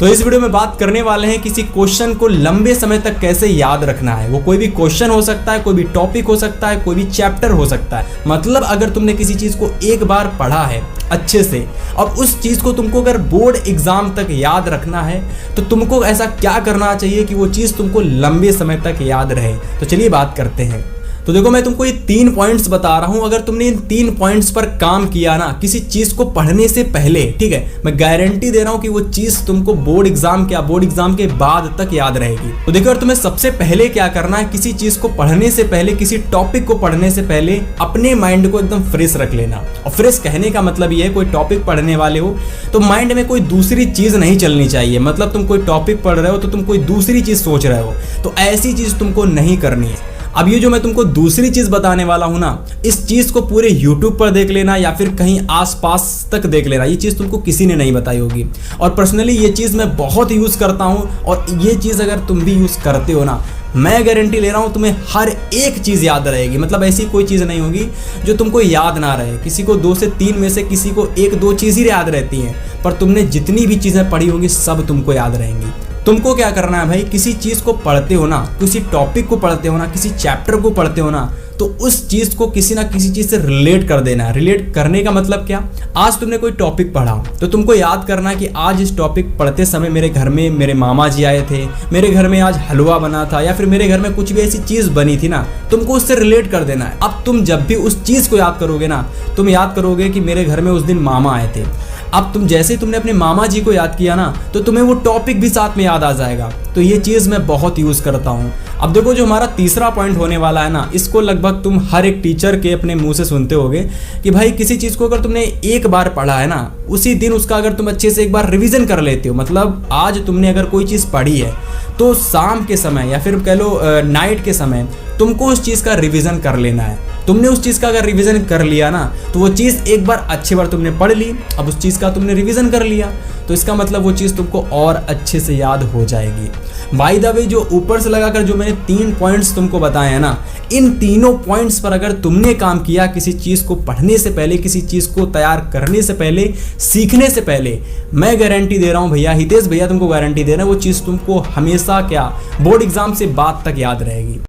तो इस वीडियो में बात करने वाले हैं किसी क्वेश्चन को लंबे समय तक कैसे याद रखना है। वो कोई भी क्वेश्चन हो सकता है, कोई भी टॉपिक हो सकता है, कोई भी चैप्टर हो सकता है। मतलब अगर तुमने किसी चीज को एक बार पढ़ा है अच्छे से और उस चीज को तुमको अगर बोर्ड एग्जाम तक याद रखना है तो तुमको ऐसा क्या करना चाहिए कि वो चीज तुमको लंबे समय तक याद रहे। तो चलिए बात करते हैं। तो देखो, मैं तुमको ये 3 पॉइंट्स बता रहा हूं। अगर तुमने इन 3 पॉइंट्स पर काम किया ना किसी चीज को पढ़ने से पहले, ठीक है, मैं गारंटी दे रहा हूं कि वो चीज तुमको बोर्ड एग्जाम के बाद तक याद रहेगी। तो देखो, और तुम्हें सबसे पहले क्या करना है, किसी चीज को पढ़ने से पहले, किसी टॉपिक को पढ़ने से पहले अपने माइंड को एकदम फ्रेश रख लेना। और फ्रेश कहने का मतलब ये है, कोई टॉपिक पढ़ने वाले हो तो माइंड में कोई दूसरी चीज नहीं चलनी चाहिए। मतलब तुम कोई टॉपिक पढ़ रहे हो तो तुम कोई दूसरी चीज सोच रहे हो, तो ऐसी चीज तुमको नहीं करनी है। अब ये जो मैं तुमको दूसरी चीज बताने वाला हूं ना, इस चीज को पूरे YouTube पर देख लेना या फिर कहीं आसपास तक देख लेना। ये चीज तुमको किसी ने नहीं बताई होगी और पर्सनली ये चीज मैं बहुत यूज करता हूं। और ये चीज अगर तुम भी यूज करते हो ना, मैं गारंटी ले रहा हूं तुम्हें हर एक चीज याद रहेगी। मतलब ऐसी कोई चीज नहीं होगी जो तुमको याद ना रहे। किसी को 2 से 3 में से किसी को 1-2 चीज ही याद रहती हैं, पर तुमने जितनी भी चीजें पढ़ी होंगी सब तुमको याद रहेंगी। तुमको क्या करना है भाई, किसी चीज को पढ़ते हो ना, किसी टॉपिक को पढ़ते हो ना, किसी चैप्टर को पढ़ते हो ना, तो उस चीज को किसी ना किसी चीज से रिलेट कर देना है। रिलेट करने का मतलब क्या, आज तुमने कोई टॉपिक पढ़ा तो तुमको याद करना है कि आज इस टॉपिक पढ़ते समय मेरे घर में मेरे मामा जी आए थे, मेरे घर में आज हलवा बना था, या फिर मेरे घर में कुछ भी ऐसी चीज बनी थी ना, तुमको उससे रिलेट कर देना है। अब तुम जब भी उस चीज को याद करोगे ना, तुम याद करोगे कि मेरे घर में उस दिन मामा आए थे। अब तुम जैसे ही तुमने अपने मामा जी को याद किया ना, तो तुम्हें वो टॉपिक भी साथ में याद आ जाएगा। तो ये चीज़ मैं बहुत यूज़ करता हूँ। अब देखो, जो हमारा तीसरा पॉइंट होने वाला है ना, इसको लगभग तुम हर एक टीचर के अपने मुंह से सुनते होगे कि भाई किसी चीज़ को अगर तुमने एक बार पढ़ा है ना, उसी दिन उसका अगर तुम अच्छे से एक बार रिवीजन कर लेते हो, मतलब आज तुमने अगर कोई चीज़ पढ़ी है तो शाम के समय या फिर कह लो नाइट के समय तुमको उस चीज़ का रिवीजन कर लेना है। तुमने उस चीज़ का अगर रिवीजन कर लिया ना, तो वो चीज़ एक बार अच्छी बार तुमने पढ़ ली, अब उस चीज़ का तुमने रिवीजन कर लिया, तो इसका मतलब वो चीज़ तुमको और अच्छे से याद हो जाएगी। बाय द वे, जो ऊपर से लगाकर जो मैंने 3 पॉइंट्स तुमको बताए हैं ना, इन तीनों पॉइंट्स पर अगर तुमने काम किया किसी चीज़ को पढ़ने से पहले, किसी चीज़ को तैयार करने से पहले, सीखने से पहले, मैं गारंटी दे रहा हूँ भैया, हितेश भैया तुमको गारंटी दे रहे हैं, वो चीज़ तुमको हमेशा क्या बोर्ड एग्जाम से बाद तक याद रहेगी।